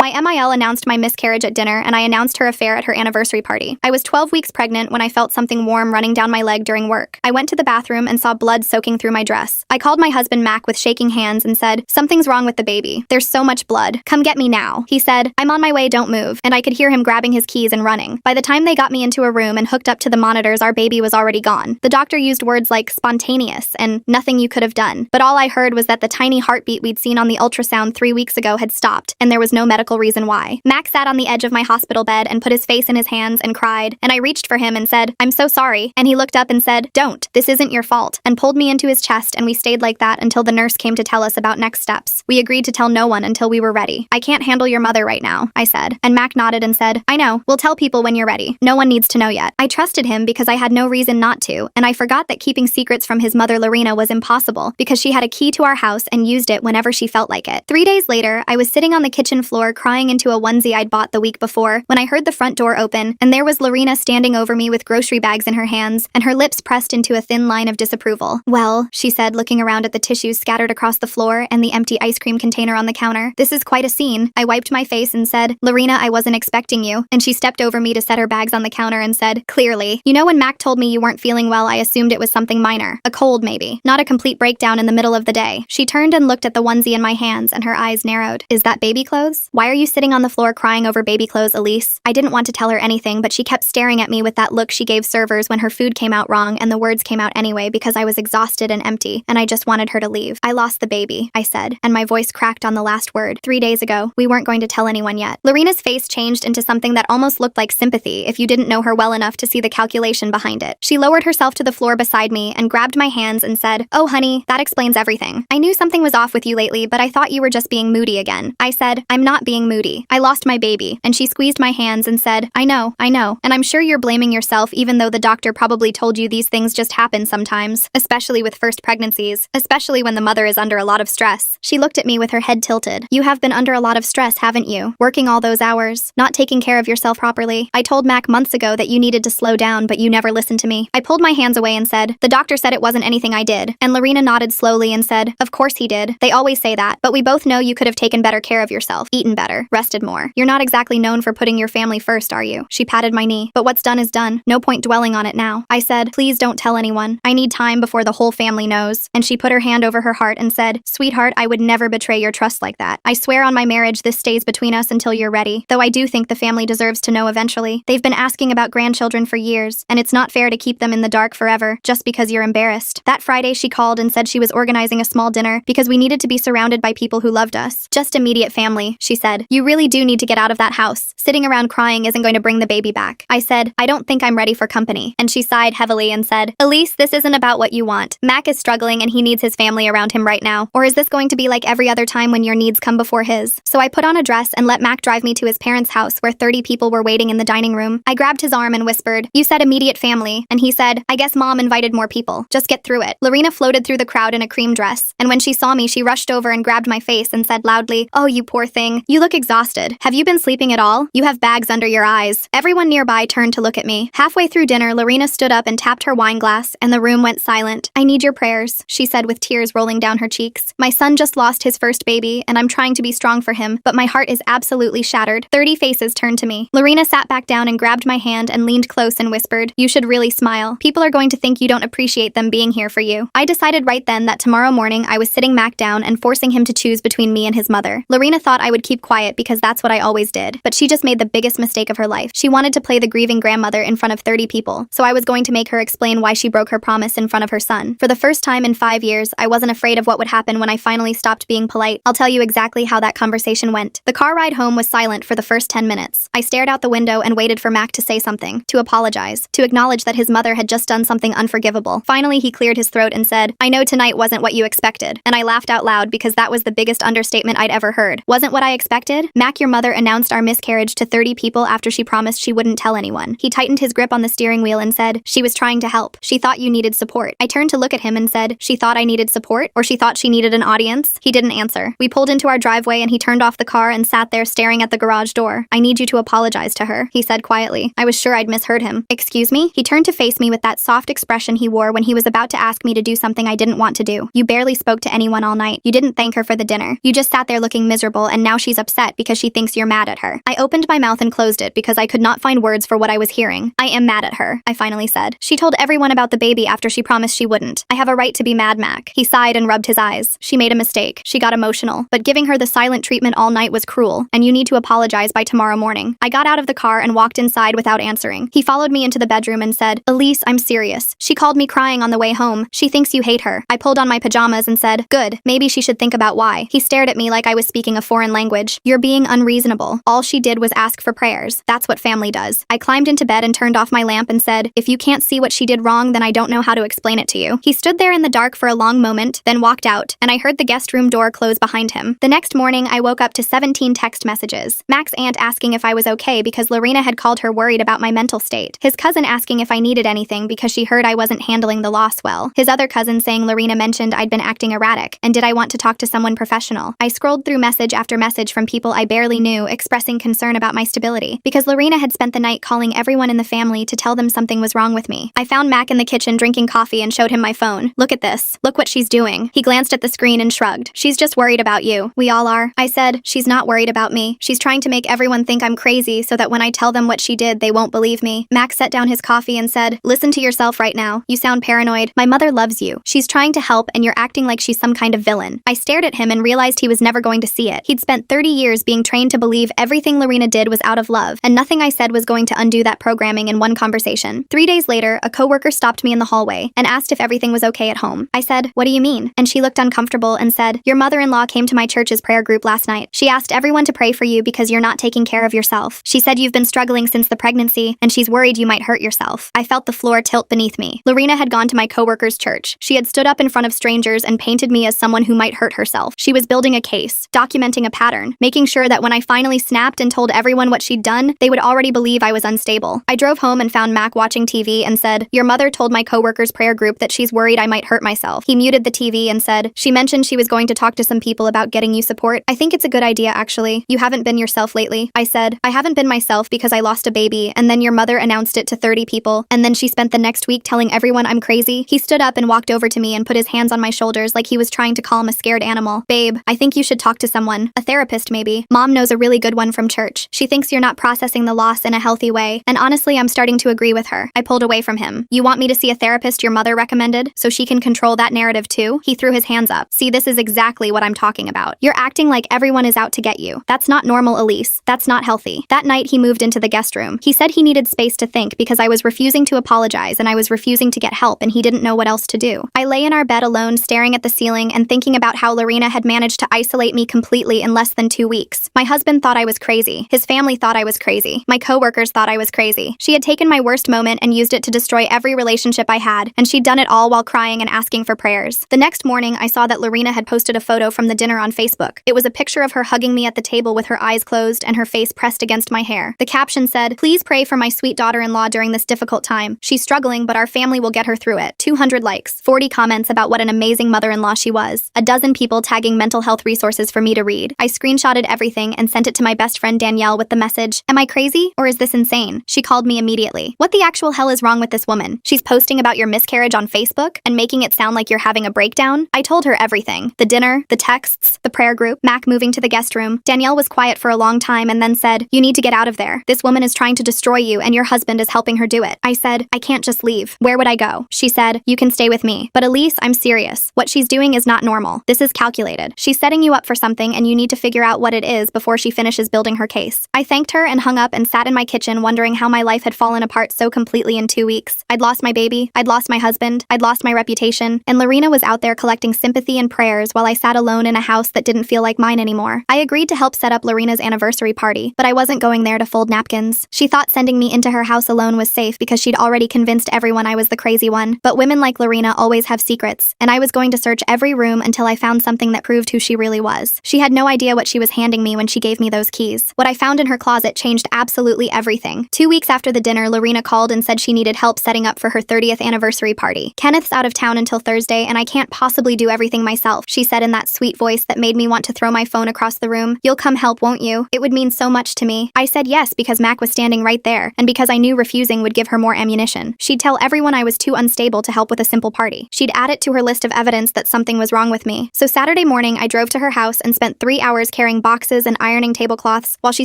My MIL announced my miscarriage at dinner, and I announced her affair at her anniversary party. I was 12 weeks pregnant when I felt something warm running down my leg during work. I went to the bathroom and saw blood soaking through my dress. I called my husband Mac with shaking hands and said, "Something's wrong with the baby. There's so much blood. Come get me now." He said, "I'm on my way, don't move," and I could hear him grabbing his keys and running. By the time they got me into a room and hooked up to the monitors, our baby was already gone. The doctor used words like spontaneous and nothing you could have done, but all I heard was that the tiny heartbeat we'd seen on the ultrasound 3 weeks ago had stopped, and there was no medical reason why. Mac sat on the edge of my hospital bed and put his face in his hands and cried, and I reached for him and said, "I'm so sorry," and he looked up and said, "Don't, this isn't your fault," and pulled me into his chest, and we stayed like that until the nurse came to tell us about next steps. We agreed to tell no one until we were ready. "I can't handle your mother right now," I said, and Mac nodded and said, "I know, we'll tell people when you're ready. No one needs to know yet." I trusted him because I had no reason not to, and I forgot that keeping secrets from his mother Lorena was impossible because she had a key to our house and used it whenever she felt like it. 3 days later, I was sitting on the kitchen floor crying into a onesie I'd bought the week before when I heard the front door open, and there was Lorena standing over me with grocery bags in her hands and her lips pressed into a thin line of disapproval. "Well," she said, looking around at the tissues scattered across the floor and the empty ice cream container on the counter. "This is quite a scene." I wiped my face and said, "Lorena, I wasn't expecting you," and she stepped over me to set her bags on the counter and said, "Clearly. You know, when Mac told me you weren't feeling well, I assumed it was something minor. A cold, maybe. Not a complete breakdown in the middle of the day." She turned and looked at the onesie in my hands, and her eyes narrowed. "Is that baby clothes? Why are you sitting on the floor crying over baby clothes, Elise?" I didn't want to tell her anything, but she kept staring at me with that look she gave servers when her food came out wrong, and the words came out anyway because I was exhausted and empty, and I just wanted her to leave. "I lost the baby," I said, and my voice cracked on the last word. 3 days ago. We weren't going to tell anyone yet. Lorena's face changed into something that almost looked like sympathy if you didn't know her well enough to see the calculation behind it. She lowered herself to the floor beside me and grabbed my hands and said, "Oh, honey, that explains everything. I knew something was off with you lately, but I thought you were just being moody again." I said, "I'm not being moody. I lost my baby," and she squeezed my hands and said, I know, and I'm sure you're blaming yourself even though the doctor probably told you these things just happen sometimes, especially with first pregnancies, especially when the mother is under a lot of stress." She looked at me with her head tilted. "You have been under a lot of stress, haven't you? Working all those hours, not taking care of yourself properly. I told Mac months ago that you needed to slow down, but you never listened to me." I pulled my hands away and said, "The doctor said it wasn't anything I did," and Lorena nodded slowly and said, "Of course he did. They always say that, but we both know you could have taken better care of yourself, eaten better, rested more. You're not exactly known for putting your family first, are you?" She patted my knee. "But what's done is done. No point dwelling on it now." I said, "Please don't tell anyone. I need time before the whole family knows." And she put her hand over her heart and said, "Sweetheart, I would never betray your trust like that. I swear on my marriage this stays between us until you're ready, though I do think the family deserves to know eventually. They've been asking about grandchildren for years, and it's not fair to keep them in the dark forever, just because you're embarrassed." That Friday she called and said she was organizing a small dinner because we needed to be surrounded by people who loved us. "Just immediate family," she said. "You really do need to get out of that house. Sitting around crying isn't going to bring the baby back." I said, "I don't think I'm ready for company," and she sighed heavily and said, "Elise, this isn't about what you want. Mac is struggling and he needs his family around him right now. Or is this going to be like every other time when your needs come before his?" So I put on a dress and let Mac drive me to his parents' house where 30 people were waiting in the dining room. I grabbed his arm and whispered, "You said immediate family," and he said, "I guess Mom invited more people. Just get through it." Lorena floated through the crowd in a cream dress, and when she saw me, she rushed over and grabbed my face and said loudly, "Oh, you poor thing. You look exhausted. Have you been sleeping at all? You have bags under your eyes." Everyone nearby turned to look at me. Halfway through dinner, Lorena stood up and tapped her wine glass, and the room went silent. "I need your prayers," she said with tears rolling down her cheeks. "My son just lost his first baby, and I'm trying to be strong for him, but my heart is absolutely shattered." 30 faces turned to me. Lorena sat back down and grabbed my hand and leaned close and whispered, "You should really smile. People are going to think you don't appreciate them being here for you." I decided right then that tomorrow morning I was sitting Mac down and forcing him to choose between me and his mother. Lorena thought I would keep quiet because that's what I always did, but she just made the biggest mistake of her life. She wanted to play the grieving grandmother in front of 30 people, so I was going to make her explain why she broke her promise in front of her son. For the first time in 5 years, I wasn't afraid of what would happen when I finally stopped being polite. I'll tell you exactly how that conversation went. The car ride home was silent for the first 10 minutes. I stared out the window and waited for Mac to say something, to apologize, to acknowledge that his mother had just done something unforgivable. Finally, he cleared his throat and said, "I know tonight wasn't what you expected," and I laughed out loud because that was the biggest understatement I'd ever heard. "Wasn't what I expected? Mac, your mother announced our miscarriage to 30 people after she promised she wouldn't tell anyone." He tightened his grip on the steering wheel and said, "She was trying to help. She thought you needed support." I turned to look at him and said, "She thought I needed support? Or she thought she needed an audience?" He didn't answer. We pulled into our driveway and he turned off the car and sat there staring at the garage door. "I need you to apologize to her," he said quietly. I was sure I'd misheard him. "Excuse me?" He turned to face me with that soft expression he wore when he was about to ask me to do something I didn't want to do. "You barely spoke to anyone all night. You didn't thank her for the dinner. You just sat there looking miserable, and now she's upset upset because she thinks you're mad at her. I opened my mouth and closed it because I could not find words for what I was hearing. I am mad at her, I finally said. She told everyone about the baby after she promised she wouldn't. I have a right to be mad, Mac. He sighed and rubbed his eyes. She made a mistake. She got emotional. But giving her the silent treatment all night was cruel, and you need to apologize by tomorrow morning. I got out of the car and walked inside without answering. He followed me into the bedroom and said, Elise, I'm serious. She called me crying on the way home. She thinks you hate her. I pulled on my pajamas and said, good, maybe she should think about why. He stared at me like I was speaking a foreign language. You're being unreasonable. All she did was ask for prayers. That's what family does. I climbed into bed and turned off my lamp and said, if you can't see what she did wrong, then I don't know how to explain it to you. He stood there in the dark for a long moment, then walked out, and I heard the guest room door close behind him. The next morning, I woke up to 17 text messages. Mac's aunt asking if I was okay because Lorena had called her worried about my mental state. His cousin asking if I needed anything because she heard I wasn't handling the loss well. His other cousin saying Lorena mentioned I'd been acting erratic, and did I want to talk to someone professional. I scrolled through message after message from people I barely knew expressing concern about my stability, because Lorena had spent the night calling everyone in the family to tell them something was wrong with me. I found Mac in the kitchen drinking coffee and showed him my phone. Look at this. Look what she's doing. He glanced at the screen and shrugged. She's just worried about you. We all are. I said, she's not worried about me. She's trying to make everyone think I'm crazy so that when I tell them what she did, they won't believe me. Mac set down his coffee and said, listen to yourself right now. You sound paranoid. My mother loves you. She's trying to help and you're acting like she's some kind of villain. I stared at him and realized he was never going to see it. He'd spent 30 years being trained to believe everything Lorena did was out of love, and nothing I said was going to undo that programming in one conversation. 3 days later, a coworker stopped me in the hallway and asked if everything was okay at home. I said, what do you mean? And she looked uncomfortable and said, your mother-in-law came to my church's prayer group last night. She asked everyone to pray for you because you're not taking care of yourself. She said you've been struggling since the pregnancy, and she's worried you might hurt yourself. I felt the floor tilt beneath me. Lorena had gone to my coworker's church. She had stood up in front of strangers and painted me as someone who might hurt herself. She was building a case, documenting a pattern, making sure that when I finally snapped and told everyone what she'd done, they would already believe I was unstable. I drove home and found Mac watching TV and said, your mother told my coworker's prayer group that she's worried I might hurt myself. He muted the TV and said, she mentioned she was going to talk to some people about getting you support. I think it's a good idea, actually. You haven't been yourself lately. I said, I haven't been myself because I lost a baby, and then your mother announced it to 30 people, and then she spent the next week telling everyone I'm crazy. He stood up and walked over to me and put his hands on my shoulders like he was trying to calm a scared animal. Babe, I think you should talk to someone. A therapist, maybe. Mom knows a really good one from church. She thinks you're not processing the loss in a healthy way, and honestly, I'm starting to agree with her. I pulled away from him. You want me to see a therapist your mother recommended so she can control that narrative too? He threw his hands up. See, this is exactly what I'm talking about. You're acting like everyone is out to get you. That's not normal, Elise. That's not healthy. That night, he moved into the guest room. He said he needed space to think because I was refusing to apologize and I was refusing to get help and he didn't know what else to do. I lay in our bed alone, staring at the ceiling and thinking about how Lorena had managed to isolate me completely in less than 2 weeks. My husband thought I was crazy. His family thought I was crazy. My coworkers thought I was crazy. She had taken my worst moment and used it to destroy every relationship I had, and she'd done it all while crying and asking for prayers. The next morning, I saw that Lorena had posted a photo from the dinner on Facebook. It was a picture of her hugging me at the table with her eyes closed and her face pressed against my hair. The caption said, please pray for my sweet daughter-in-law during this difficult time. She's struggling, but our family will get her through it. 200 likes, 40 comments about what an amazing mother-in-law she was. A dozen people tagging mental health resources for me to read. I screenshotted everything and sent it to my best friend Danielle with the message, am I crazy or is this insane? She called me immediately. What the actual hell is wrong with this woman? She's posting about your miscarriage on Facebook and making it sound like you're having a breakdown? I told her everything. The dinner, the texts, the prayer group, Mac moving to the guest room. Danielle was quiet for a long time and then said, you need to get out of there. This woman is trying to destroy you and your husband is helping her do it. I said, I can't just leave. Where would I go? She said, you can stay with me. But Elise, I'm serious. What she's doing is not normal. This is calculated. She's setting you up for something and you need to figure out what it is before she finishes building her case. I thanked her and hung up and sat in my kitchen wondering how my life had fallen apart so completely in 2 weeks. I'd lost my baby, I'd lost my husband, I'd lost my reputation, and Lorena was out there collecting sympathy and prayers while I sat alone in a house that didn't feel like mine anymore. I agreed to help set up Lorena's anniversary party, but I wasn't going there to fold napkins. She thought sending me into her house alone was safe because she'd already convinced everyone I was the crazy one. But women like Lorena always have secrets, and I was going to search every room until I found something that proved who she really was. She had no idea what she was handing me when she gave me those keys. What I found in her closet changed absolutely everything. 2 weeks after the dinner, Lorena called and said she needed help setting up for her 30th anniversary party. Kenneth's out of town until Thursday, and I can't possibly do everything myself, she said in that sweet voice that made me want to throw my phone across the room. You'll come help, won't you? It would mean so much to me. I said yes because Mac was standing right there, and because I knew refusing would give her more ammunition. She'd tell everyone I was too unstable to help with a simple party. She'd add it to her list of evidence that something was wrong with me. So Saturday morning, I drove to her house and spent 3 hours carrying boxes and ironing tablecloths while she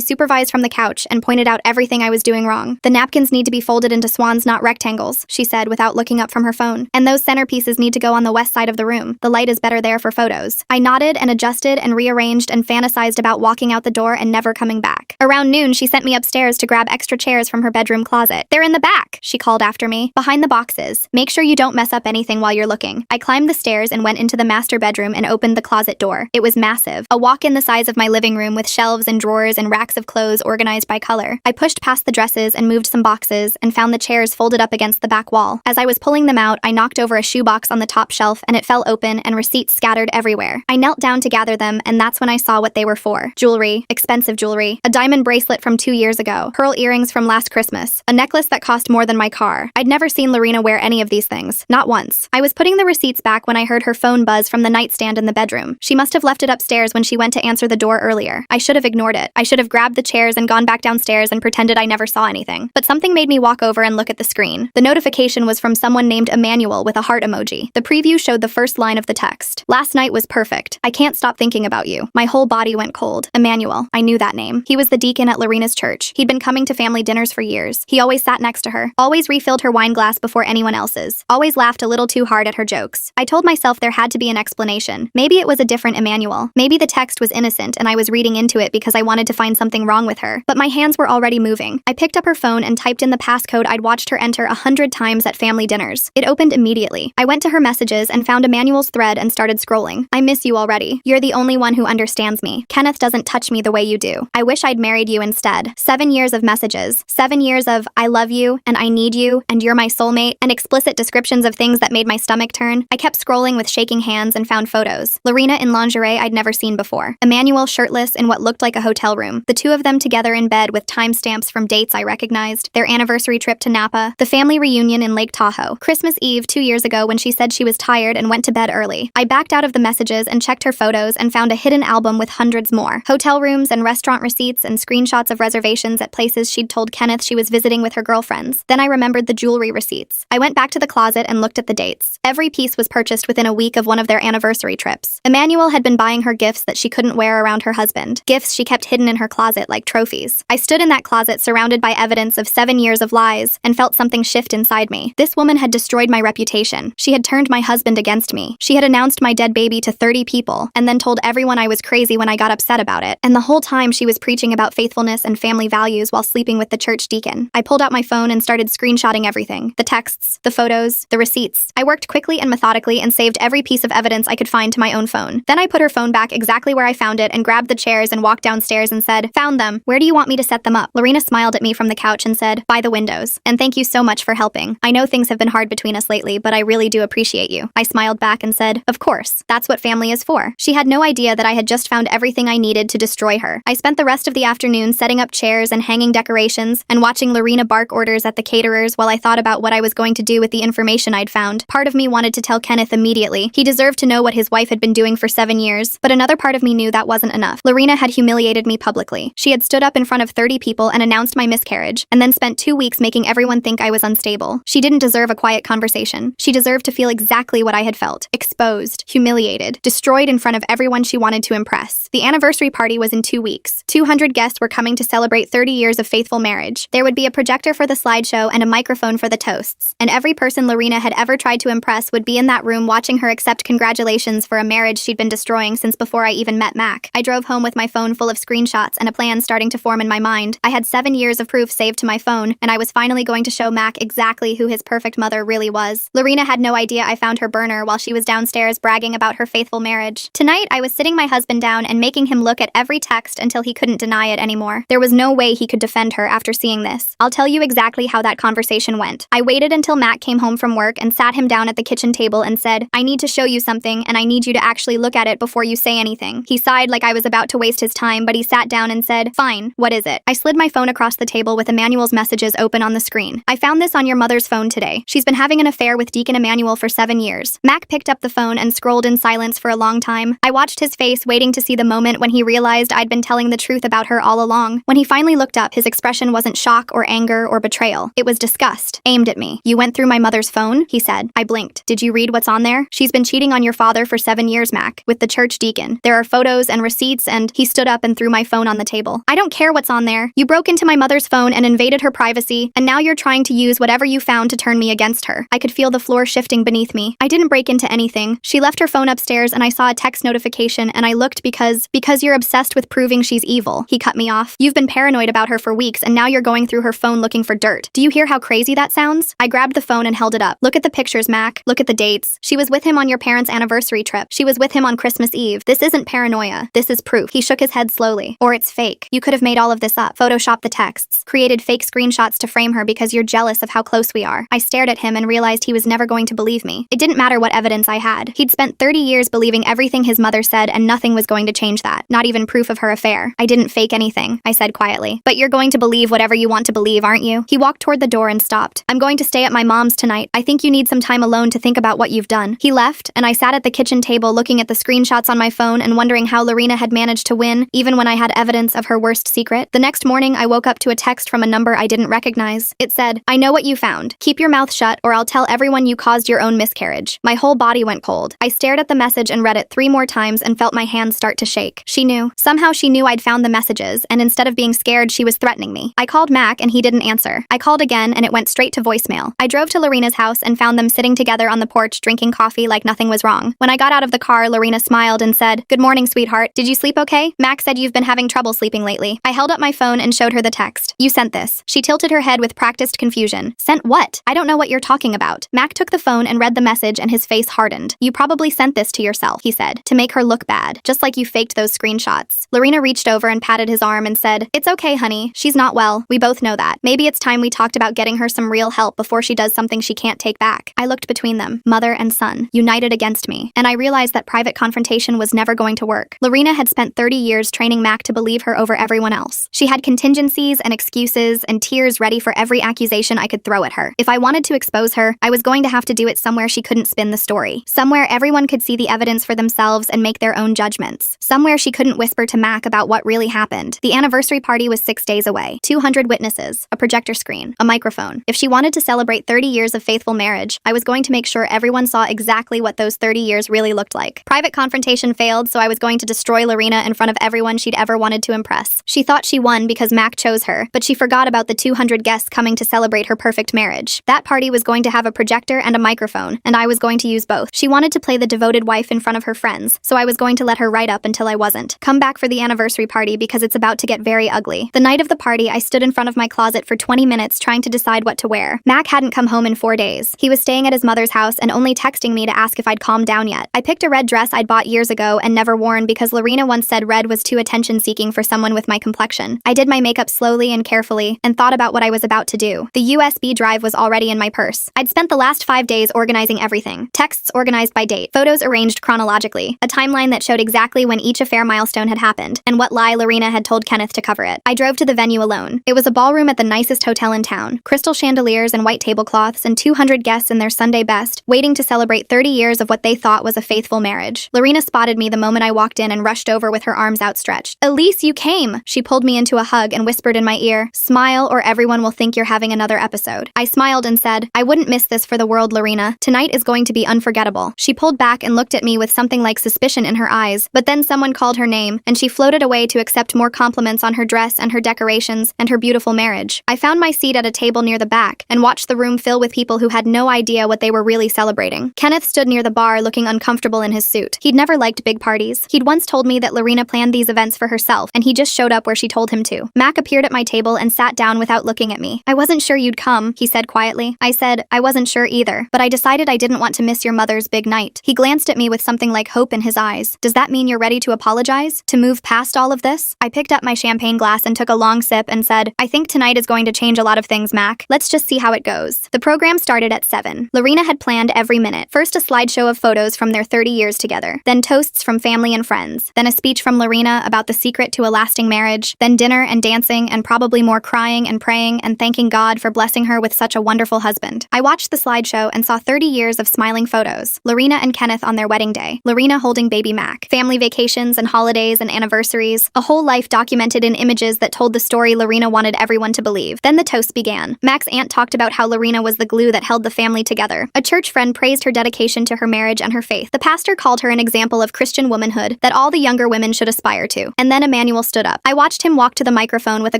supervised from the couch and pointed out everything I was doing wrong. "The napkins need to be folded into swans, not rectangles," she said without looking up from her phone. "And those centerpieces need to go on the west side of the room. The light is better there for photos." I nodded and adjusted and rearranged and fantasized about walking out the door and never coming back. Around noon, she sent me upstairs to grab extra chairs from her bedroom closet. "They're in the back," she called after me. "Behind the boxes. Make sure you don't mess up anything while you're looking." I climbed the stairs and went into the master bedroom and opened the closet door. It was massive, a walk-in the size of my living room with shelves and drawers and racks of clothes organized by color. I pushed past the dresses and moved some boxes and found the chairs folded up against the back wall. As I was pulling them out, I knocked over a shoebox on the top shelf and it fell open and receipts scattered everywhere. I knelt down to gather them and that's when I saw what they were for. Jewelry, expensive jewelry, a diamond bracelet from 2 years ago, pearl earrings from last Christmas, a necklace that cost more than my car. I'd never seen Lorena wear any of these things, not once. I was putting the receipts back when I heard her phone buzz from the nightstand in the bedroom. She must have left it upstairs when she went to answer the door earlier. I should have ignored it. I should have grabbed the chairs and gone back downstairs and pretended I never saw anything. But something made me walk over and look at the screen. The notification was from someone named Emmanuel with a heart emoji. The preview showed the first line of the text. "Last night was perfect. I can't stop thinking about you." My whole body went cold. Emmanuel. I knew that name. He was the deacon at Lorena's church. He'd been coming to family dinners for years. He always sat next to her, always refilled her wine glass before anyone else's, always laughed a little too hard at her jokes. I told myself there had to be an explanation. Maybe it was a different Emmanuel. Maybe the text was innocent and I was reading into it because I wanted to find something wrong with her. But my hands were already moving. I picked up her phone and typed in the passcode I'd watched her enter 100 times at family dinners. It opened immediately. I went to her messages and found Emmanuel's thread and started scrolling. "I miss you already. You're the only one who understands me. Kenneth doesn't touch me the way you do. I wish I'd married you instead." 7 years of messages. 7 years of "I love you" and "I need you" and "you're my soulmate" and explicit descriptions of things that made my stomach turn. I kept scrolling with shaking hands and found photos. Lorena in lingerie I'd never seen before. Emmanuel shirtless in what looked like a hotel room. The two of them together in bed with timestamps from dates I recognized. Their anniversary trip to Napa. The family reunion in Lake Tahoe. Christmas Eve 2 years ago when she said she was tired and went to bed early. I backed out of the messages and checked her photos and found a hidden album with hundreds more. Hotel rooms and restaurant receipts and screenshots of reservations at places she'd told Kenneth she was visiting with her girlfriends. Then I remembered the jewelry receipts. I went back to the closet and looked at the dates. Every piece was purchased within a week of one of their anniversary trips. Emmanuel had been buying her gifts that she couldn't wear around her husband. Gifts she kept hidden in her closet like trophies. I stood in that closet surrounded by evidence of 7 years of lies and felt something shift inside me. This woman had destroyed my reputation. She had turned my husband against me. She had announced my dead baby to 30 people and then told everyone I was crazy when I got upset about it. And the whole time she was preaching about faithfulness and family values while sleeping with the church deacon. I pulled out my phone and started screenshotting everything. The texts, the photos, the receipts. I worked quickly and methodically and saved every piece of evidence I could find to my own phone. Then I put her phone back exactly where I found it and grabbed the chairs and walked downstairs and said, "Found them. Where do you want me to set them up?" Lorena smiled at me from the couch and said, "By the windows. And thank you so much for helping. I know things have been hard between us lately, but I really do appreciate you." I smiled back and said, "Of course. That's what family is for." She had no idea that I had just found everything I needed to destroy her. I spent the rest of the afternoon setting up chairs and hanging decorations and watching Lorena bark orders at the caterers while I thought about what I was going to do with the information I'd found. Part of me wanted to tell Kenneth immediately. He deserved to know what his wife had been doing for 7 years, but another part of me knew that wasn't enough. Lorena had humiliated me publicly. She had stood up in front of 30 people and announced my miscarriage, and then spent 2 weeks making everyone think I was unstable. She didn't deserve a quiet conversation. She deserved to feel exactly what I had felt. Exposed, humiliated, destroyed in front of everyone she wanted to impress. The anniversary party was in 2 weeks. 200 guests were coming to celebrate 30 years of faithful marriage. There would be a projector for the slideshow and a microphone for the toasts. And every person Lorena had ever tried to impress would be in that room watching her accept congratulations for a marriage she'd been destroying since before I even met Mac. I drove home with my phone full of screenshots and a plan starting to form in my mind. I had 7 years of proof saved to my phone, and I was finally going to show Mac exactly who his perfect mother really was. Lorena had no idea I found her burner while she was downstairs bragging about her faithful marriage. Tonight, I was sitting my husband down and making him look at every text until he couldn't deny it anymore. There was no way he could defend her after seeing this. I'll tell you exactly how that conversation went. I waited until Mac came home from work and sat him down at the kitchen table and said, "I need to show you something, and I need you to actually look at it before you say anything." He sighed like I was about to waste his time, but he sat down and said, "Fine, what is it?" I slid my phone across the table with Emmanuel's messages open on the screen. "I found this on your mother's phone today. She's been having an affair with Deacon Emmanuel for 7 years." Mac picked up the phone and scrolled in silence for a long time. I watched his face, waiting to see the moment when he realized I'd been telling the truth about her all along. When he finally looked up, his expression wasn't shock or anger or betrayal. It was disgust, aimed at me. "You went through my mother's phone?" he said. I blinked. "Did you read what's on there? She's been cheating on your father for 7 years, Mac, with the church deacon. There are photos and receipts receipts, and he stood up and threw my phone on the table. I don't care what's on there. You broke into my mother's phone and invaded her privacy, and now you're trying to use whatever you found to turn me against her. I could feel the floor shifting beneath me. I didn't break into anything. She left her phone upstairs and I saw a text notification and I looked because you're obsessed with proving she's evil. He cut me off. You've been paranoid about her for weeks and now you're going through her phone looking for dirt. Do you hear how crazy that sounds? I grabbed the phone and held it up. Look at the pictures, Mac. Look at the dates. She was with him on your parents' anniversary trip. She was with him on Christmas Eve. This isn't paranoia. This is proof. He shook his head slowly. Or it's fake. You could have made all of this up. Photoshopped the texts. Created fake screenshots to frame her because you're jealous of how close we are. I stared at him and realized he was never going to believe me. It didn't matter what evidence I had. He'd spent 30 years believing everything his mother said and nothing was going to change that. Not even proof of her affair. I didn't fake anything, I said quietly. But you're going to believe whatever you want to believe, aren't you? He walked toward the door and stopped. I'm going to stay at my mom's tonight. I think you need some time alone to think about what you've done. He left, and I sat at the kitchen table looking at the screenshots on my phone and wondering how Lorena had managed to win, even when I had evidence of her worst secret. The next morning, I woke up to a text from a number I didn't recognize. It said, I know what you found. Keep your mouth shut or I'll tell everyone you caused your own miscarriage. My whole body went cold. I stared at the message and read it 3 more times and felt my hands start to shake. She knew. Somehow she knew I'd found the messages, and instead of being scared, she was threatening me. I called Mac and he didn't answer. I called again and it went straight to voicemail. I drove to Lorena's house and found them sitting together on the porch drinking coffee like nothing was wrong. When I got out of the car, Lorena smiled and said, Good morning, sweetheart. Did you sleep okay? Mac said you've been having trouble sleeping lately. I held up my phone and showed her the text. You sent this. She tilted her head with practiced confusion. Sent what? I don't know what you're talking about. Mac took the phone and read the message and his face hardened. You probably sent this to yourself, he said, to make her look bad, just like you faked those screenshots. Lorena reached over and patted his arm and said, It's okay, honey. She's not well. We both know that. Maybe it's time we talked about getting her some real help before she does something she can't take back. I looked between them, mother and son, united against me, and I realized that private confrontation was never going to work. Lorena had spent 30 years training Mac to believe her over everyone else. She had contingencies and excuses and tears ready for every accusation I could throw at her. If I wanted to expose her, I was going to have to do it somewhere she couldn't spin the story. Somewhere everyone could see the evidence for themselves and make their own judgments. Somewhere she couldn't whisper to Mac about what really happened. The anniversary party was 6 days away. 200 witnesses, a projector screen, a microphone. If she wanted to celebrate 30 years of faithful marriage, I was going to make sure everyone saw exactly what those 30 years really looked like. Private confrontation failed, so I was going to destroy Lorena in front of everyone she'd ever wanted to impress. She thought she won because Mac chose her, but she forgot about the 200 guests coming to celebrate her perfect marriage. That party was going to have a projector and a microphone, and I was going to use both. She wanted to play the devoted wife in front of her friends, so I was going to let her right up until I wasn't. Come back for the anniversary party because it's about to get very ugly. The night of the party, I stood in front of my closet for 20 minutes trying to decide what to wear. Mac hadn't come home in 4 days. He was staying at his mother's house and only texting me to ask if I'd calmed down yet. I picked a red dress I'd bought years ago and never worn because Lorena once said red was too attention-seeking for someone with my complexion. I did my makeup slowly and carefully and thought about what I was about to do. The USB drive was already in my purse. I'd spent the last 5 days organizing everything. Texts organized by date, photos arranged chronologically, a timeline that showed exactly when each affair milestone had happened, and what lie Lorena had told Kenneth to cover it. I drove to the venue alone. It was a ballroom at the nicest hotel in town, crystal chandeliers and white tablecloths, and 200 guests in their Sunday best, waiting to celebrate 30 years of what they thought was a faithful marriage. Lorena spotted me the moment I walked in and rushed over with her arms outstretched. Elise, you came! She pulled me into a hug and whispered in my ear, Smile or everyone will think you're having another episode. I smiled and said, I wouldn't miss this for the world, Lorena. Tonight is going to be unforgettable. She pulled back and looked at me with something like suspicion in her eyes, but then someone called her name, and she floated away to accept more compliments on her dress and her decorations and her beautiful marriage. I found my seat at a table near the back and watched the room fill with people who had no idea what they were really celebrating. Kenneth stood near the bar looking uncomfortable in his suit. He'd never liked big parties. He'd once told me that Lorena planned these events for herself, and he just showed up where she told him to. Mac appeared at my table and sat down without looking at me. I wasn't sure you'd come, he said quietly. I said, I wasn't sure either, but I decided I didn't want to miss your mother's big night. He glanced at me with something like hope in his eyes. Does that mean you're ready to apologize? To move past all of this? I picked up my champagne glass and took a long sip and said, I think tonight is going to change a lot of things, Mac. Let's just see how it goes. The program started at 7. Lorena had planned every minute. First a slideshow of photos from their 30 years together, then toasts from family and friends, then a speech from Lorena about the secret to a lasting marriage, then dinner and dancing and probably more crying and praying and thanking God for blessing her with such a wonderful husband. I watched the slideshow and saw 30 years of smiling photos. Lorena and Kenneth on their wedding day, Lorena holding baby Mac, family vacations and holidays and anniversaries, a whole life documented in images that told the story Lorena wanted everyone to believe. Then the toast began. Mac's aunt talked about how Lorena was the glue that held the family together. A church friend praised her dedication to her marriage and her faith. The pastor called her an example of Christian womanhood, that all the younger women should aspire to. And then Emmanuel stood up. I watched him walk to the microphone with a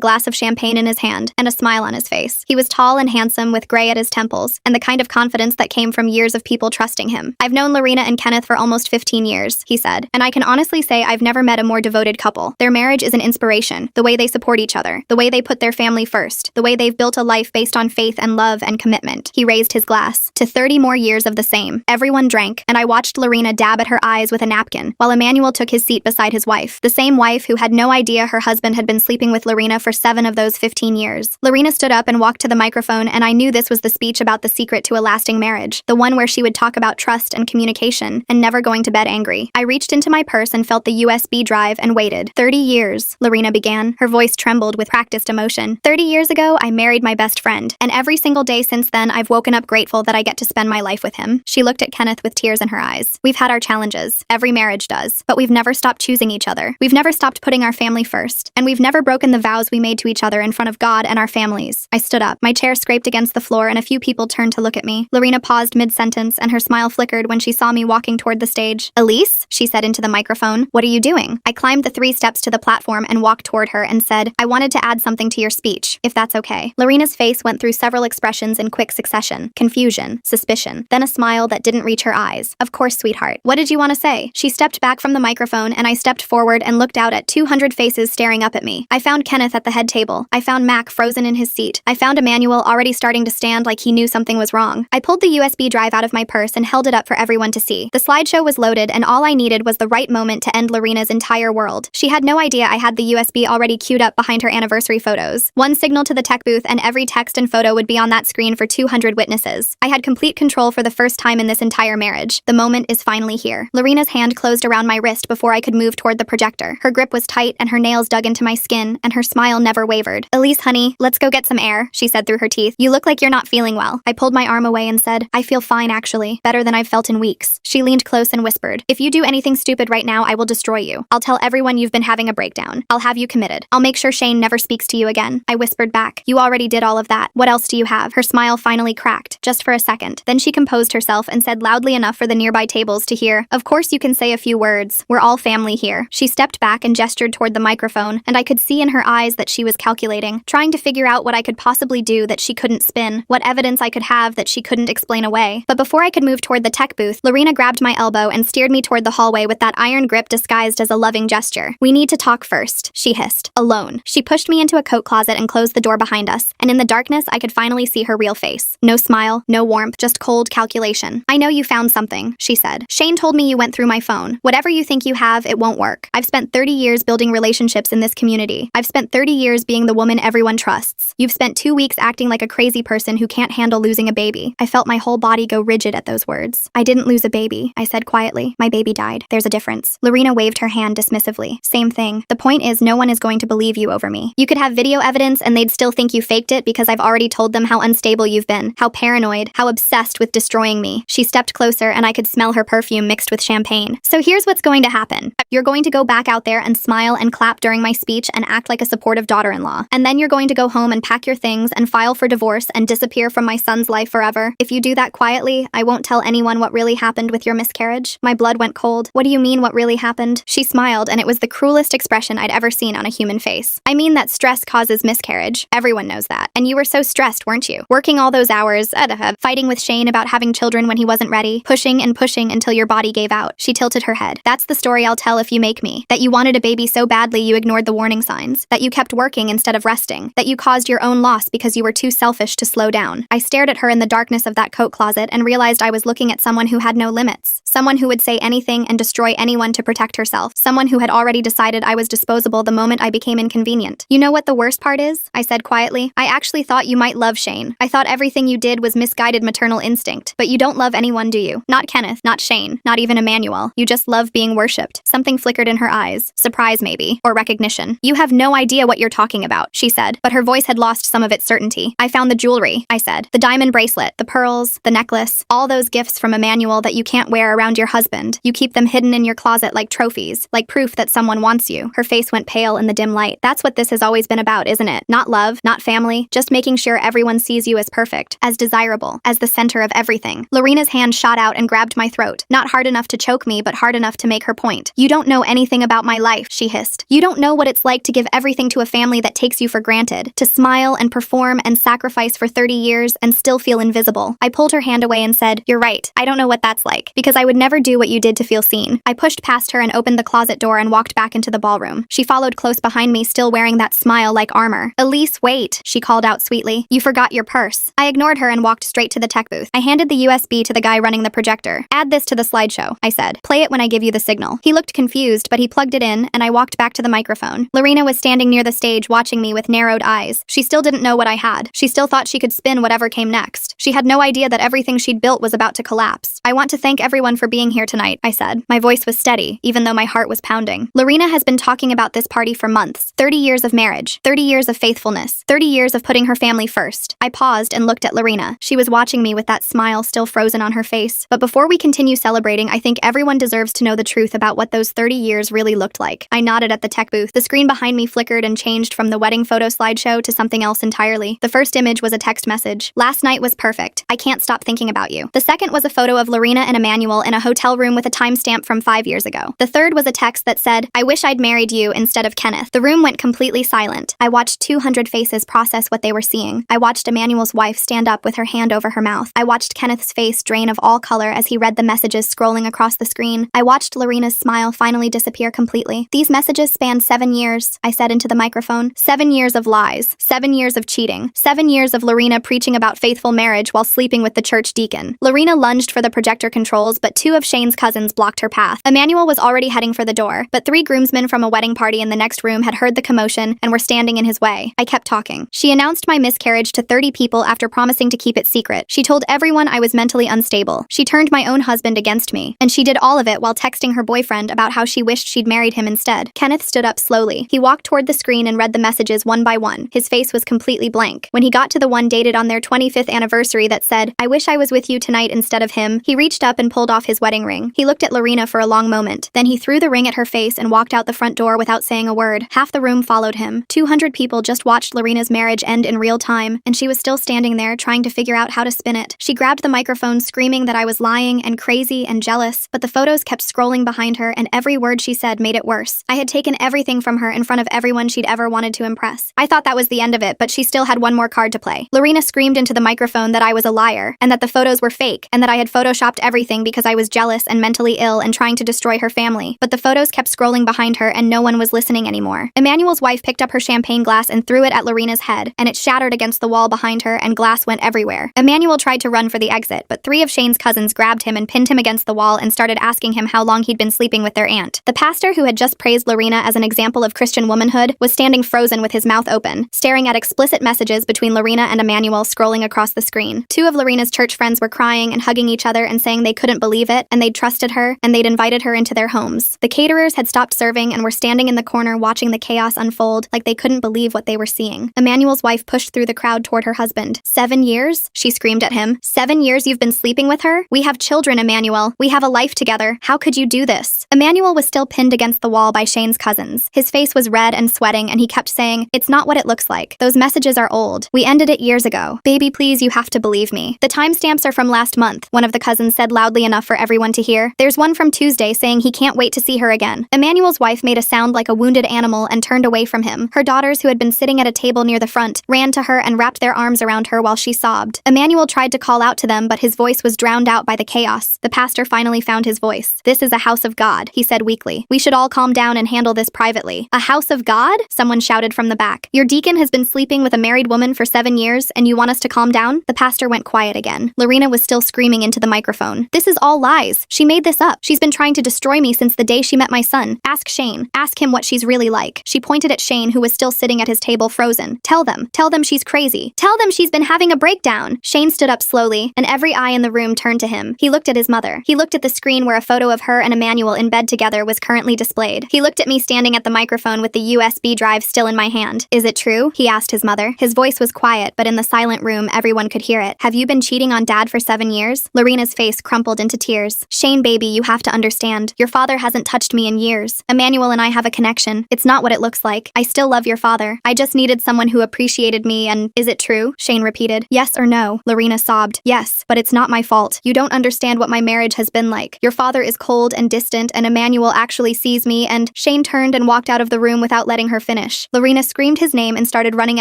glass of champagne in his hand and a smile on his face. He was tall and handsome with gray at his temples and the kind of confidence that came from years of people trusting him. I've known Lorena and Kenneth for almost 15 years, he said, and I can honestly say I've never met a more devoted couple. Their marriage is an inspiration, the way they support each other, the way they put their family first, the way they've built a life based on faith and love and commitment. He raised his glass to 30 more years of the same. Everyone drank, and I watched Lorena dab at her eyes with a napkin, while Emmanuel took his seat beside his wife, the same wife who had no idea her husband had been sleeping with Lorena for 7 of those 15 years. Lorena stood up and walked to the microphone, and I knew this was the speech about the secret to a lasting marriage, the one where she would talk about trust and communication, and never going to bed angry. I reached into my purse and felt the USB drive and waited. 30 years, Lorena began. Her voice trembled with practiced emotion. 30 years ago, I married my best friend, and every single day since then, I've woken up grateful that I get to spend my life with him. She looked at Kenneth with tears in her eyes. We've had our challenges. Every marriage does. But we've never stopped choosing each other. We've never stopped putting our family first. And we've never broken the vows we made to each other in front of God and our families. I stood up. My chair scraped against the floor and a few people turned to look at me. Lorena paused mid-sentence and her smile flickered when she saw me walking toward the stage. Elise, she said into the microphone, what are you doing? I climbed the 3 steps to the platform and walked toward her and said, I wanted to add something to your speech, if that's okay. Lorena's face went through several expressions in quick succession. Confusion, suspicion, then a smile that didn't reach her eyes. Of course, sweetheart. What did you want to say? She stepped back from the microphone and I stepped forward and looked out at 200 faces staring up at me. I found Kenneth at the head table. I found Mac frozen in his seat. I found Emmanuel already starting to stand like he knew something was wrong. I pulled the USB drive out of my purse and held it up for everyone to see. The slideshow was loaded and all I needed was the right moment to end Lorena's entire world. She had no idea I had the USB already queued up behind her anniversary photos. One signal to the tech booth and every text and photo would be on that screen for 200 witnesses. I had complete control for the first time in this entire marriage. The moment is finally here. Lorena's hand closed around my wrist before I could move toward the projector. Her grip was tight and her nails dug into my skin, and her smile never wavered. Elise, honey, let's go get some air, she said through her teeth. You look like you're not feeling well. I pulled my arm away and said, I feel fine actually, better than I've felt in weeks. She leaned close and whispered, if you do anything stupid right now, I will destroy you. I'll tell everyone you've been having a breakdown. I'll have you committed. I'll make sure Shane never speaks to you again. I whispered back, you already did all of that. What else do you have? Her smile finally cracked, just for a second. Then she composed herself and said loudly enough for the nearby tables to hear, of course you can say a few words. We're all family here. She stepped back and gestured toward the microphone, and I could see in her eyes that she was calculating, trying to figure out what I could possibly do that she couldn't spin, what evidence I could have that she couldn't explain away. But before I could move toward the tech booth, Lorena grabbed my elbow and steered me toward the hallway with that iron grip disguised as a loving gesture. We need to talk first, she hissed. Alone. She pushed me into a coat closet and closed the door behind us, and in the darkness I could finally see her real face. No smile, no warmth, just cold calculation. I know you found something, she said. Shane told me you went through my phone. Whatever you think you have, it won't work. I've spent 30 years building relationships in this community. I've spent 30 years being the woman everyone trusts. You've spent 2 weeks acting like a crazy person who can't handle losing a baby. I felt my whole body go rigid at those words. I didn't lose a baby, I said quietly. My baby died. There's a difference. Lorena waved her hand dismissively. Same thing. The point is no one is going to believe you over me. You could have video evidence and they'd still think you faked it because I've already told them how unstable you've been, how paranoid, how obsessed with destroying me. She stepped closer and I could smell her perfume mixed with champagne. So here's what's going to happen. You're going to go back out there and smile and clap during my speech and act like a supportive daughter-in-law. And then you're going to go home and pack your things and file for divorce and disappear from my son's life forever. If you do that quietly, I won't tell anyone what really happened with your miscarriage. My blood went cold. What do you mean what really happened? She smiled and it was the cruelest expression I'd ever seen on a human face. I mean that stress causes miscarriage. Everyone knows that. And you were so stressed, weren't you? Working all those hours, fighting with Shane about having children when he wasn't ready, pushing and pushing until your body gave out. She tilted her head. That's the story I'll tell if you make me. That you wanted a baby so badly you ignored the warning signs. That you kept working instead of resting. That you caused your own loss because you were too selfish to slow down. I stared at her in the darkness of that coat closet and realized I was looking at someone who had no limits. Someone who would say anything and destroy anyone to protect herself. Someone who had already decided I was disposable the moment I became inconvenient. You know what the worst part is? I said quietly. I actually thought you might love Shane. I thought everything you did was misguided maternal instinct. But you don't love anyone, do you? Not Kenneth, not Shane, not even Emmanuel. You just love being worshipped. Something flickered in her eyes. Surprise maybe, or recognition. You have no idea what you're talking about, she said, but her voice had lost some of its certainty. I found the jewelry, I said. The diamond bracelet, the pearls, the necklace, all those gifts from Emmanuel that you can't wear around your husband. You keep them hidden in your closet like trophies, like proof that someone wants you. Her face went pale in the dim light. That's what this has always been about, isn't it? Not love, not family, just making sure everyone sees you as perfect, as desirable, as the center of everything. Lorena's hand shot out and grabbed my throat. Not hard enough to choke me, but hard enough to make her point. You don't know anything about my life, she hissed. You don't know what it's like to give everything to a family that takes you for granted, to smile and perform and sacrifice for 30 years and still feel invisible. I pulled her hand away and said, "You're right. I don't know what that's like, because I would never do what you did to feel seen." I pushed past her and opened the closet door and walked back into the ballroom. She followed close behind me, still wearing that smile like armor. "Elise, wait," she called out sweetly. "You forgot your purse." I ignored her and walked straight to the tech booth. I handed the USB to the guy running the projector. "Add this to the slideshow," I said. "Play it when I give you the signal." He looked confused, but he plugged it in, and I walked back to the microphone. Lorena was standing near the stage watching me with narrowed eyes. She still didn't know what I had. She still thought she could spin whatever came next. She had no idea that everything she'd built was about to collapse. "I want to thank everyone for being here tonight," I said. My voice was steady, even though my heart was pounding. "Lorena has been talking about this party for months. 30 years of marriage, 30 years of faithfulness, 30 years of putting her family first." I paused and looked at Lorena. She was watching me with that smile still frozen on her face. "But before we continue celebrating, I think everyone deserves to know the truth about what those 30 years really looked like." I nodded at the tech booth. The screen behind me flickered and changed from the wedding photo slideshow to something else entirely. The first image was a text message. "Last night was perfect. I can't stop thinking about you." The second was a photo of Lorena and Emmanuel in a hotel room with a timestamp from 5 years ago. The third was a text that said, "I wish I'd married you instead of Kenneth." The room went completely silent. I watched 200 faces process what they were seeing. I watched Emmanuel's wife stand up with her hand over her mouth. I watched Kenneth's face drain of all color as he read the messages scrolling across the screen. I watched Lorena's smile finally disappear completely. "These messages spanned 7 years, I said into the microphone. 7 years of lies, 7 years of cheating, 7 years of Lorena preaching about faithful marriage while sleeping with the church deacon." Lorena lunged for the projector controls, but 2 of Shane's cousins blocked her path. Emmanuel was already heading for the door, but 3 groomsmen from a wedding party in the next room had heard the commotion and were standing in his way. I kept talking. "She announced my miscarriage to 30 people after promising to keep it secret. She told everyone I was mentally unstable. She turned my own husband against me. And she did all of it while texting her boyfriend about how she wished she'd married him instead." Kenneth stood up slowly. He walked toward the screen and read the messages one by one. His face was completely blank. When he got to the one dated on their 25th anniversary that said, "I wish I was with you tonight instead of him," he reached up and pulled off his wedding ring. He looked at Lorena for a long moment. Then he threw the ring at her face and walked out the front door without saying a word. Half the room followed him. 200 people just watched Lorena's marriage end in real time, and she was still standing there trying to figure out how to spin it. She grabbed the microphone, screaming that I was lying and crazy and jealous, but the photos kept scrolling behind her, and every word she said made it worse. I had taken everything from her in front of everyone she'd ever wanted to impress. I thought that was the end of it, but she still had one more card to play. Lorena screamed into the microphone that I was a liar, and that the photos were fake, and that I had photoshopped everything because I was jealous and mentally ill and trying to destroy her family. But the photos kept scrolling behind her, and no one was listening anymore. Emmanuel's wife picked up her champagne glass and threw it at Lorena's head, and it shattered against the wall behind her, and glass went everywhere. Emmanuel tried to run for the exit, but 3 of Shane's cousins grabbed him and pinned him against the wall and started asking him how long he'd been sleeping with their aunt. The pastor, who had just praised Lorena as an example of Christian womanhood, was standing frozen with his mouth open, staring at explicit messages between Lorena and Emmanuel scrolling across the screen. 2 of Lorena's church friends were crying and hugging each other and saying they couldn't believe it, and they'd trusted her, and they'd invited her into their homes. The caterers had stopped serving and were standing in the corner watching the chaos unfold like they couldn't believe what they were seeing. Emmanuel's wife pushed through the crowd toward her husband. 7 years? She screamed at him. 7 years you've been sleeping with her? We have children, Emmanuel. We have a life together. How could you do this? Emmanuel was still pinned against the wall by Shane's cousins. His face was red and sweating, and he kept saying, "It's not what it looks like. Those messages are old. We ended it years ago. Baby, please, you have to believe me. The timestamps are from last month," one of the cousins said loudly enough for everyone to hear. "There's one from Tuesday saying he can't wait to see her again." Emmanuel's wife made a sound like a wounded animal and turned away from him. Her daughters, who had been sitting at a table near the front, ran to her and wrapped their arms around her while she sobbed. Emmanuel tried to call out to them, but his voice was drowned out by the chaos. The pastor finally found his voice. "This is a house of God," he said weakly. "We should all calm down and handle this privately." "A house of God?" someone shouted from the back. "Your deacon has been sleeping with a married woman for 7 years, and you want us to calm down?" The pastor went quiet again. Lorena was still screaming into the microphone. "This is all lies. She made this up. She's been trying to destroy me since the day she met my son. Ask Shane. Ask him what she's really like." She pointed at Shane, who was still sitting at his table frozen. Tell them she's crazy. Tell them she's been having a breakdown." Shane stood up slowly, and every eye in the room turned to him. He looked at his mother. He looked at the screen where a photo of her and Emmanuel in bed together was currently displayed. He looked at me standing at the microphone with the USB drive still in my hand. "Is it true?" he asked his mother. His voice was quiet, but in the silent room, everyone could hear it. "Have you been cheating on Dad for 7 years?" Lorena's face crumpled into tears. "Shane, baby, you have to understand. Your father hasn't touched me in years. Emmanuel and I have a connection. It's not what it looks like. I still love your father. I just needed someone who appreciated me and—" "Is it true?" Shane repeated. "Yes or no?" Lorena sobbed. "Yes, but it's not my fault. You don't understand what my marriage has been like. Your father is cold and distant, and Emmanuel actually sees me, and Shane turned and walked out of the room without letting her finish. Lorena screamed his name and started running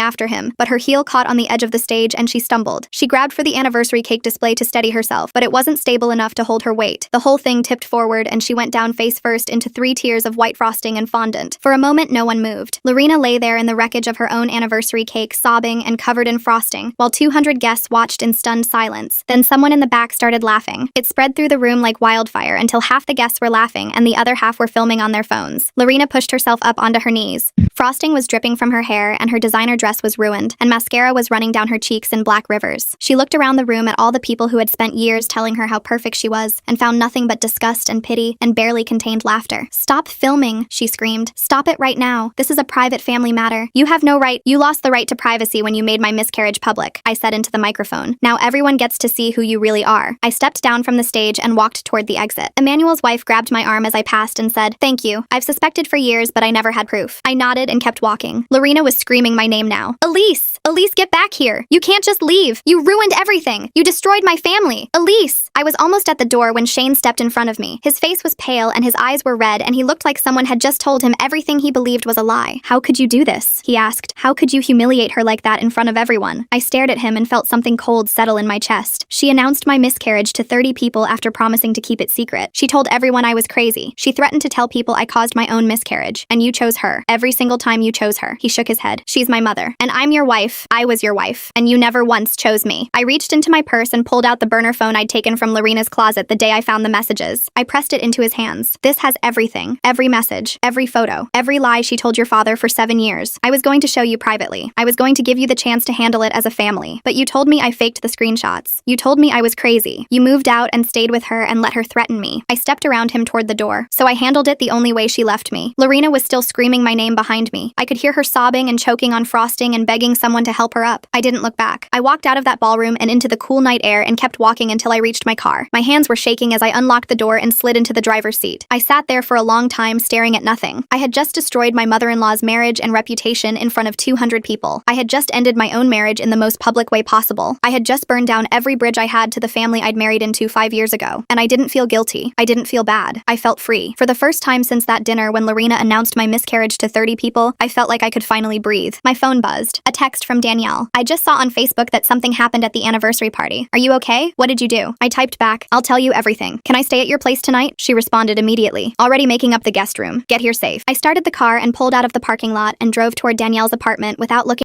after him, but her heel caught on the edge of the stage and she stumbled. She grabbed for the anniversary cake display to steady herself, but it wasn't stable enough to hold her weight. The whole thing tipped forward and she went down face first into 3 tiers of white frosting and fondant. For a moment, no one moved. Lorena lay there in the wreckage of her own anniversary cake, sobbing and covered in frosting, while 200 guests watched in stunned silence. Then someone in the back started laughing. It spread through the room like wildfire until half the guests were laughing and the other half were filming on their phones. Lorena pushed herself up onto her knees. Frosting was dripping from her hair and her designer dress was ruined, and mascara was running down her cheeks in black rivers. She looked around the room at all the people who had spent years telling her how perfect she was, and found nothing but disgust and pity and barely contained laughter. "Stop filming," she screamed. "Stop it right now. This is a private family matter. You have no right. You lost the right to privacy when you made my miscarriage public," I said into the microphone. "Now everyone gets to see who you really are." I stepped down from the stage and walked toward the exit. Emmanuel's wife grabbed my arm as I passed and said, "Thank you. I've suspected for years, but I never had proof." I nodded and kept walking. Lorena was screaming my name now. "Elise! Elise, get back here! You can't just leave! You ruined everything! You destroyed my family! Elise!" I was almost at the door when Shane stepped in front of me. His face was pale and his eyes were red, and he looked like someone had just told him everything he believed was a lie. "How could you do this?" he asked. "How could you humiliate her like that in front of everyone?" I stared at him and felt something cold settle in my chest. She announced my miscarriage to 30 people after promising to keep it secret. She told everyone I was crazy. She threatened to tell people I caused my own miscarriage. And you chose her. Every single time you chose her. He shook his head. "She's my mother. And I'm your wife. I was your wife. And you never once chose me." I reached into my purse and pulled out the burner phone I'd taken from Lorena's closet the day I found the messages. I pressed it into his hands. "This has everything. Every message. Every photo. Every lie she told your father for 7 years. I was going to show you privately. I was going to give you the chance to handle it as a family. But you told me I faked the screenshots. You told me I was crazy. You moved out and stayed with her and let her threaten me." I stepped around him toward the door. So I handled it the only way she left me. Lorena was still screaming my name behind me. I could hear her sobbing and choking on frosting and begging someone to help her up. I didn't look back. I walked out of that ballroom and into the cool night air and kept walking until I reached my car. My hands were shaking as I unlocked the door and slid into the driver's seat. I sat there for a long time staring at nothing. I had just destroyed my mother-in-law's marriage and reputation in front of 200 people. I had just ended my own marriage in the most public way possible. I had just burned down every bridge I had to the family I'd married into 5 years ago. And I didn't feel guilty. I didn't feel bad. I felt free. For the first time since that dinner when Lorena announced my miscarriage to 30 people, I felt like I could finally breathe. My phone buzzed. A text from Danielle. "I just saw on Facebook that something happened at the anniversary party. Are you okay? What did you do?" I typed back, "I'll tell you everything. Can I stay at your place tonight?" She responded immediately. "Already making up the guest room. Get here safe." I started the car and pulled out of the parking lot and drove toward Danielle's apartment without looking